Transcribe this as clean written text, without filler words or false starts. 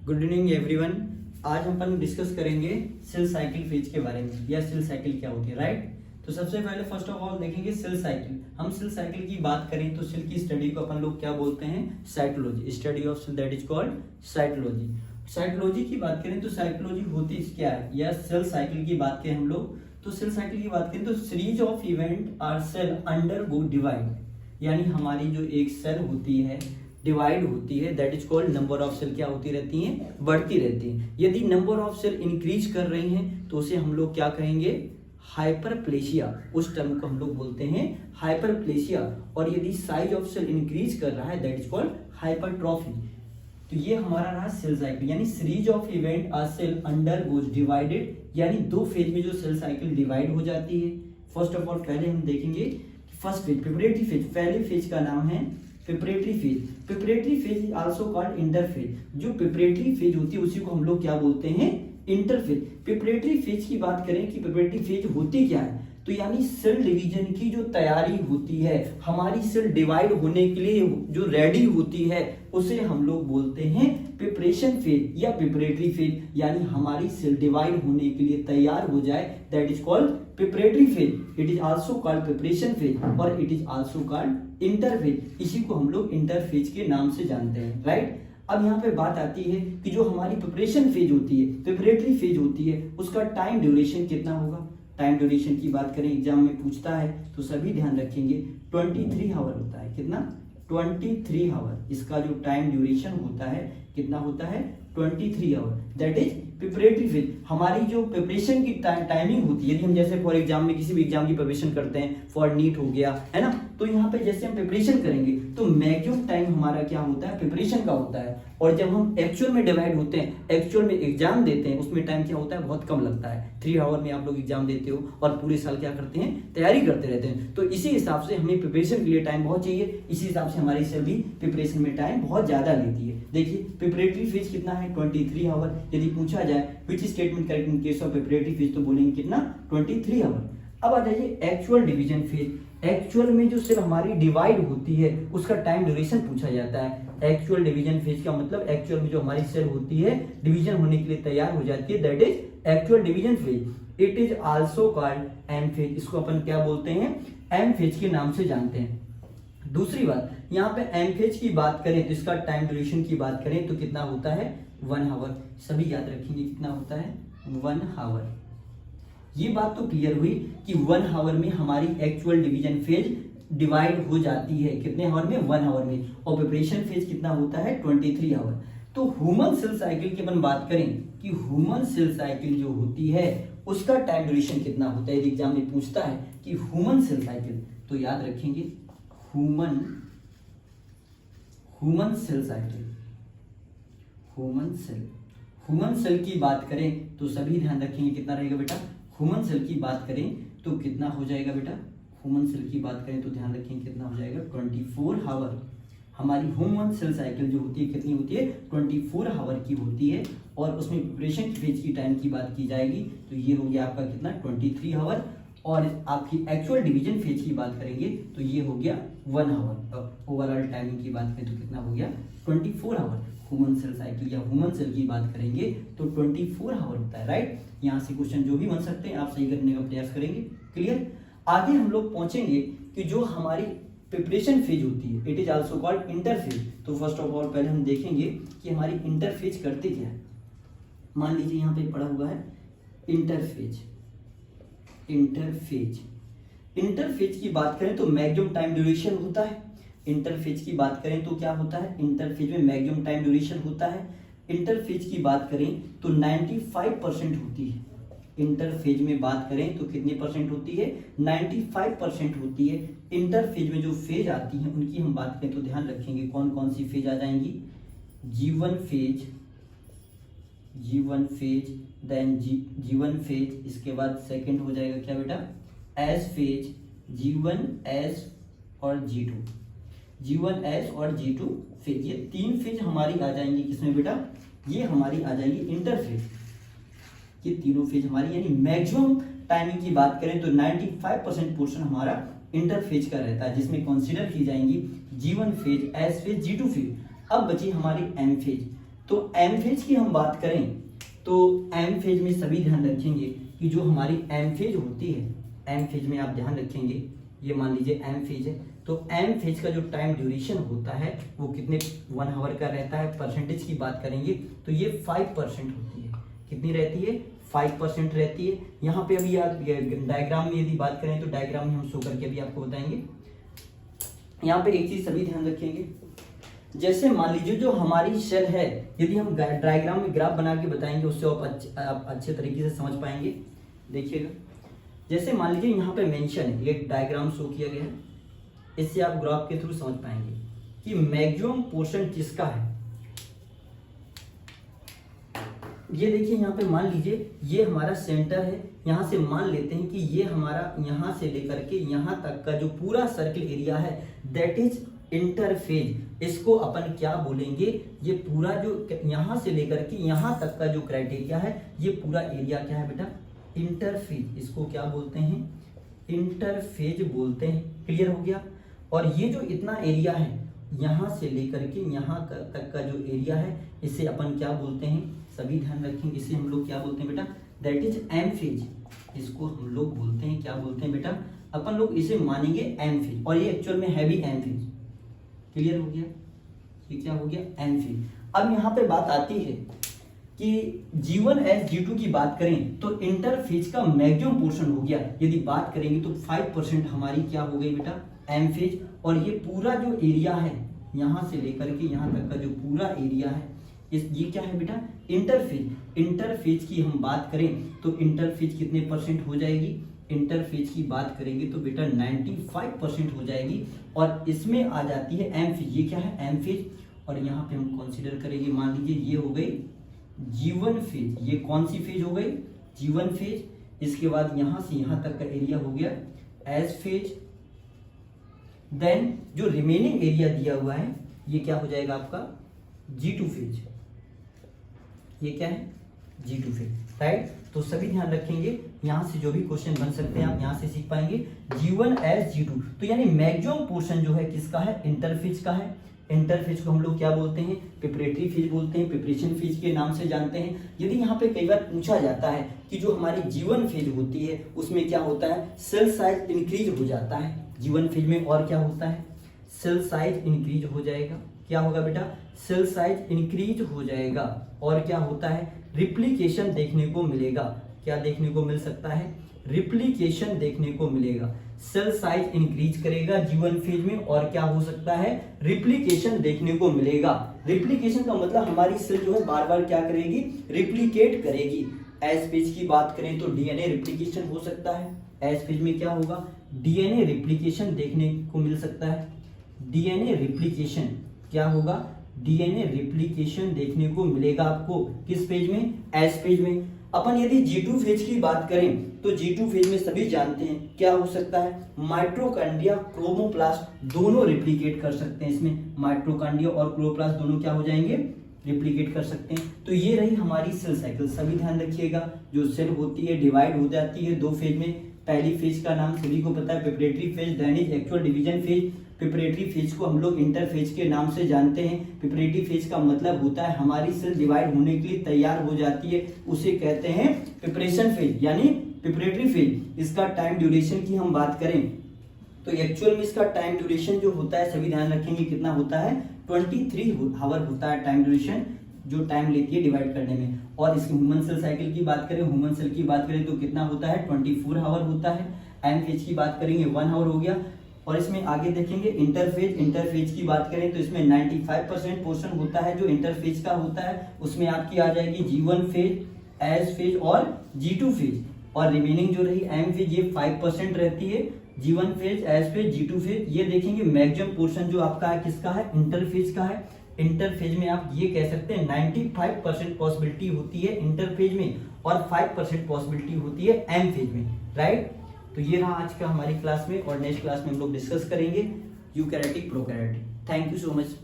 Good evening everyone. आज हम अपन discuss करेंगे सेल साइकिल फेज के बारे में या सेल साइकिल क्या होती है, राइट। तो सबसे पहले फर्स्ट ऑफ ऑल देखेंगे सेल साइकिल। हम सेल साइकिल की बात करें तो सेल की स्टडी को अपन लोग क्या बोलते हैं, cytology. Study of cell that is called cytology. Cytology की बात करें तो साइकोलॉजी होती क्या है, या सेल साइकिल की बात करें हम लोग तो सेल साइकिल की बात करें तो series of event are cell undergo divide, यानी हमारी जो एक सेल होती है डिवाइड होती है, that is called number of cell क्या होती रहती हैं, बढ़ती रहती हैं। यदि नंबर ऑफ सेल इंक्रीज कर रही हैं तो उसे हम लोग क्या कहेंगे, हाइपरप्लेशिया। उस टर्म को हम लोग बोलते हैं हाइपरप्लेशिया। और यदि साइज ऑफ सेल इंक्रीज कर रहा है दैट इज कॉल्ड हाइपरट्रॉफी। तो ये हमारा रहा सेल साइकिल, यानी series of event are cell undergoes divided, यानी दो फेज में जो सेल साइकिल डिवाइड हो जाती है। फर्स्ट ऑफ ऑल पहले हम देखेंगे फर्स्ट फेज प्रिपरेटरी फेज। पहले फेज का नाम है preparatory phase. Preparatory phase is also called interphase. जो प्रिपरेटरी फेज होती है उसी को हम लोग क्या बोलते हैं, इंटरफेज। प्रिपरेटरी फेज की बात करें कि प्रिपरेटरी फेज होती क्या है, तो यानी सेल डिवीजन की जो तैयारी होती है, हमारी सेल डिवाइड होने के लिए जो रेडी होती है उसे हम लोग बोलते हैं प्रिपरेशन फेज या प्रिपरेटरी फेज। यानी हमारी सेल डिवाइड होने के लिए तैयार हो जाए that is called preparatory phase. It is also called preparation phase और it is also called interphase. इसी को हम लोग इंटरफेज के नाम से जानते हैं, राइट। अब यहाँ पे बात आती है कि जो हमारी प्रिपरेशन फेज होती है, प्रिपरेटरी फेज होती है, उसका टाइम ड्यूरेशन कितना होगा। टाइम ड्यूरेशन की बात करें एग्जाम में पूछता है तो सभी ध्यान रखेंगे 23 आवर होता है। कितना, 23 आवर। इसका जो टाइम ड्यूरेशन होता है कितना होता है, 23 hour. That is preparatory phase. हमारी जो प्रिपरेशन की टाइमिंग होती है, यदि हम जैसे फॉर एग्जाम में किसी भी एग्जाम की प्रिपरेशन करते हैं, फॉर नीट हो गया है ना, तो यहाँ पे जैसे हम प्रिपरेशन करेंगे तो मैक्सिमम टाइम हमारा क्या होता है, प्रिपरेशन का होता है। और जब हम एक्चुअल में डिवाइड होते हैं, एक्चुअल में एग्जाम देते हैं, उसमें टाइम क्या होता है, बहुत कम लगता है। 3 आवर में आप लोग एग्जाम देते हो और पूरे साल क्या करते हैं, तैयारी करते रहते हैं। तो इसी हिसाब से हमें प्रिपरेशन के लिए टाइम बहुत चाहिए, इसी हिसाब से हमारी सेल भी प्रिपरेशन में टाइम बहुत ज्यादा लेती है। देखिए प्रिपरेटरी फेज कितना है, 23 आवर। यदि पूछा जाए which statement correct in case of preparatory phase, तो बोलेंगे कितना, 23 आवर। अब आ जाइए एक्चुअल डिवीजन फेज। एक्चुअल में जो सेल हमारी डिवाइड होती है उसका टाइम ड्यूरेशन पूछा जाता है। एक्चुअल डिवीजन फेज का मतलब एक्चुअल में जो हमारी सेल होती है डिवीजन होने के लिए तैयार हो जाती है, that is actual division phase. It is also called M phase. इसको अपन क्या बोलते हैं, एम फेज के नाम से जानते हैं। दूसरी बात, यहाँ पे एम फेज की बात करें तो इसका टाइम ड्यूरेशन की बात करें तो कितना होता है, 1 आवर। सभी याद रखेंगे कितना होता है, 1 आवर। ये बात तो क्लियर हुई कि 1 आवर में हमारी एक्चुअल डिवीजन फेज डिवाइड हो जाती है। कितने आवर में, 1 आवर में। और प्रिपरेशन फेज कितना होता है, 23 आवर। तो ह्यूमन सेल साइकिल की अपन बात करें कि ह्यूमन सेल साइकिल जो होती है उसका टाइम ड्यूरेशन कितना होता है, यदि एग्जाम में पूछता है कि ह्यूमन सेल साइकिल, तो याद रखेंगे human cell cycle. Human cell की बात करें तो सभी ध्यान रखेंगे कितना रहेगा बेटा, ह्यूमन सेल की बात करें तो कितना हो जाएगा बेटा, ह्यूमन सेल की बात करें तो ध्यान रखेंगे कितना हो जाएगा, 24 आवर। हमारी ह्यूमन सेल साइकिल जो होती है कितनी होती है, 24 आवर की होती है। और उसमें प्रिपरेशन फेज की टाइम की बात की जाएगी तो ये हो गया आपका कितना, 23 आवर। और आपकी एक्चुअल डिवीजन फेज की बात करेंगे तो ये हो गया 1 आवर। ओवरऑल टाइमिंग की बात करें तो कितना हो गया, 24 आवर। ह्यूमन सेल साइकिल या ह्यूमन सेल की बात करेंगे तो 24 आवर होता है, राइट। यहाँ से क्वेश्चन जो भी बन सकते हैं आप सही करने का प्रयास करेंगे, क्लियर। आगे हम लोग पहुंचेंगे कि जो हमारी प्रिपरेशन फेज होती है it is also called interphase. तो फर्स्ट ऑफ ऑल पहले हम देखेंगे कि हमारी इंटरफेज करते क्या है। मान लीजिए यहाँ पे पड़ा हुआ है इंटरफेज। इंटरफेज की बात करें तो मैक्सिमम टाइम ड्यूरेशन होता है। इंटरफेज की बात करें तो क्या होता है, इंटरफेज में मैक्सिमम टाइम ड्यूरेशन होता है। इंटरफेज की बात करें तो 95% होती है। इंटरफेज में बात करें तो कितने परसेंट होती है, 95% होती है। इंटरफेज में जो फेज आती हैं उनकी हम बात करें तो ध्यान रखेंगे कौन कौन सी फेज आ जाएंगी, G1 फेज, इसके बाद सेकंड हो जाएगा क्या बेटा, S फेज, G1S और G2 और G2 फेज। ये 3 फेज हमारी आ जाएंगी किसमें बेटा, ये हमारी आ जाएंगी इंटरफेज। ये तीनों फेज हमारी, यानी मैक्सिमम टाइमिंग की बात करें तो 95% पोर्शन हमारा इंटरफेज का रहता है, जिसमें कंसीडर की जाएंगी G1 phase, S phase, G2 phase. अब बची हमारी M फेज। तो एम फेज की हम बात करें तो एम फेज में सभी ध्यान रखेंगे कि जो हमारी एम फेज होती है, एम फेज में आप ध्यान रखेंगे, ये मान लीजिए एम फेज है, तो एम फेज का जो टाइम ड्यूरेशन होता है वो कितने 1 आवर का रहता है। परसेंटेज की बात करेंगे तो ये 5% होती है। कितनी रहती है? 5% रहती है। यहाँ पे अभी आप डायग्राम में यदि बात करें तो डायग्राम में हम शो करके भी आपको बताएंगे। यहाँ पे एक चीज सभी ध्यान रखेंगे, जैसे मान लीजिए जो हमारी सेल है, यदि हम डायग्राम में ग्राफ बना के बताएंगे उससे आप अच्छे तरीके से समझ पाएंगे। देखिएगा, जैसे मान लीजिए यहाँ पे मेंशन है, एक डायग्राम शो किया गया है, इससे आप ग्राफ के थ्रू समझ पाएंगे कि मैक्सिमम पोर्शन किसका है। ये देखिए यहाँ पे मान लीजिए ये हमारा सेंटर है, यहाँ से मान लेते हैं कि ये हमारा यहाँ से लेकर के यहाँ तक का जो पूरा सर्किल एरिया है दैट इज इंटरफेज। इसको अपन क्या बोलेंगे, ये पूरा जो यहाँ से लेकर के यहाँ तक का जो क्राइटेरिया है, ये पूरा एरिया क्या है बेटा? इंटरफेज। इसको क्या बोलते हैं? इंटरफेज बोलते हैं। क्लियर हो गया? और ये जो इतना एरिया है यहाँ से लेकर के यहाँ तक का जो एरिया है, इसे अपन क्या बोलते हैं? सभी ध्यान रखेंगे, इसे हम लोग क्या बोलते हैं बेटा? That is M phase. इसको हम लोग बोलते हैं, क्या बोलते हैं बेटा? अपन लोग इसे मानेंगे एम फेज, और ये एक्चुअल में है भी एम फेज। क्लियर हो गया? ये क्या हो गया? M phase. अब यहाँ पे बात आती है कि G1 एस G2 की बात करें तो इंटरफेज का मैक्सिमम पोर्शन हो गया। यदि बात करेंगे तो 5% हमारी क्या हो गई बेटा? M phase. और ये पूरा जो एरिया है यहाँ से लेकर के यहाँ तक का जो पूरा एरिया है, ये क्या है बेटा? इंटरफेज। इंटरफेज की हम बात करें तो इंटरफेज कितने परसेंट हो जाएगी? इंटरफेज की बात करेंगे तो बेटा 95% हो जाएगी। और इसमें आ जाती है एम फेज। ये क्या है? M phase. और यहाँ पे हम कंसीडर करेंगे, मान लीजिए ये हो गई G1 फेज। ये कौन सी फेज हो गई? G1 phase. इसके बाद यहाँ से यहाँ तक का एरिया हो गया एस फेज। देन जो रिमेनिंग एरिया दिया हुआ है ये क्या हो जाएगा आपका? G2 phase. ये क्या है? G2 phase, right. तो सभी ध्यान रखेंगे, यहाँ से जो भी क्वेश्चन बन सकते हैं आप यहाँ से सीख पाएंगे। G1 एस G2, तो यानी मैक्सिमम पोर्शन जो है किसका है? इंटरफेज का है। इंटरफेज को हम लोग क्या बोलते हैं? प्रिपरेटरी फेज बोलते हैं, प्रिपरेशन फेज के नाम से जानते हैं। यदि यहाँ पे कई बार पूछा जाता है कि जो हमारी G1 फेज होती है उसमें क्या होता है? सेल साइज इंक्रीज हो जाता है। G1 फेज में और क्या होता है? सेल साइज इंक्रीज हो जाएगा। क्या होगा बेटा? सेल साइज इंक्रीज हो जाएगा। और क्या होता है? रिप्लिकेशन देखने को मिलेगा। क्या देखने को मिल सकता है? रिप्लिकेशन देखने को मिलेगा। सेल साइज इंक्रीज करेगा G1 फेज में, और क्या हो सकता है? रिप्लिकेशन देखने को मिलेगा। रिप्लिकेशन का मतलब हमारी सेल जो है बार बार क्या करेगी? रिप्लिकेट करेगी। एस फेज की बात करें तो डीएनए रिप्लिकेशन हो सकता है। एस फेज में क्या होगा? डीएनए रिप्लिकेशन देखने को मिल सकता है। डीएनए रिप्लिकेशन क्या होगा? डीएनए रिप्लिकेशन देखने को मिलेगा आपको किस फेज में? एस फेज में। अपन यदि G2 फेज की बात करें तो G2 फेज में सभी जानते हैं क्या हो सकता है? माइटोकॉन्ड्रिया, क्रोमोप्लास्ट दोनों रिप्लिकेट कर सकते हैं। इसमें माइटोकॉन्ड्रिया और क्लोरोप्लास्ट दोनों क्या हो जाएंगे? रिप्लिकेट कर सकते हैं। तो ये रही हमारी सेल साइकिल। सभी ध्यान रखिएगा, जो सेल होती है डिवाइड हो जाती है 2 फेज में। पहली फेज का नाम सभी को पता है preparatory phase, then is actual division phase. Preparatory phase को हम लोग इंटरफेज के नाम से जानते हैं। प्रिपरेटरी फेज का मतलब होता है हमारी सेल डिवाइड होने के लिए तैयार हो जाती है, उसे कहते हैं प्रिपरेशन फेज यानी प्रिपरेटरी फेज। इसका टाइम ड्यूरेशन की हम बात करें तो एक्चुअल में इसका टाइम ड्यूरेशन जो होता है सभी ध्यान रखेंगे कितना होता है? 23 आवर होता है टाइम ड्यूरेशन, जो टाइम लेती है डिवाइड करने में। और इसकी ह्यूमन सेल साइकिल की बात करें, ह्यूमन सेल की बात करें तो कितना होता है? 24 आवर होता है। एम फेज की बात करेंगे 1 आवर हो गया। और इसमें आगे देखेंगे इंटरफेज। इंटरफेज की बात करें तो इसमें 95% पोर्शन होता है जो इंटरफेज का होता है। उसमें आपकी आ जाएगी G1 फेज, एस फेज और G2 फेज। और रिमेनिंग जो रही एम फेज ये 5% रहती है। G1 phase, S phase, G2 phase. ये देखेंगे मैक्सिमम पोर्शन जो आपका है किसका है? इंटरफेज का है। इंटरफेज में आप ये कह सकते हैं 95% पॉसिबिलिटी होती है इंटरफेज में और 5% पॉसिबिलिटी होती है एम फेज में, राइट। तो ये रहा आज का हमारी क्लास में, और नेक्स्ट क्लास में हम लोग डिस्कस करेंगे eukaryotic prokaryotic. Thank you so much.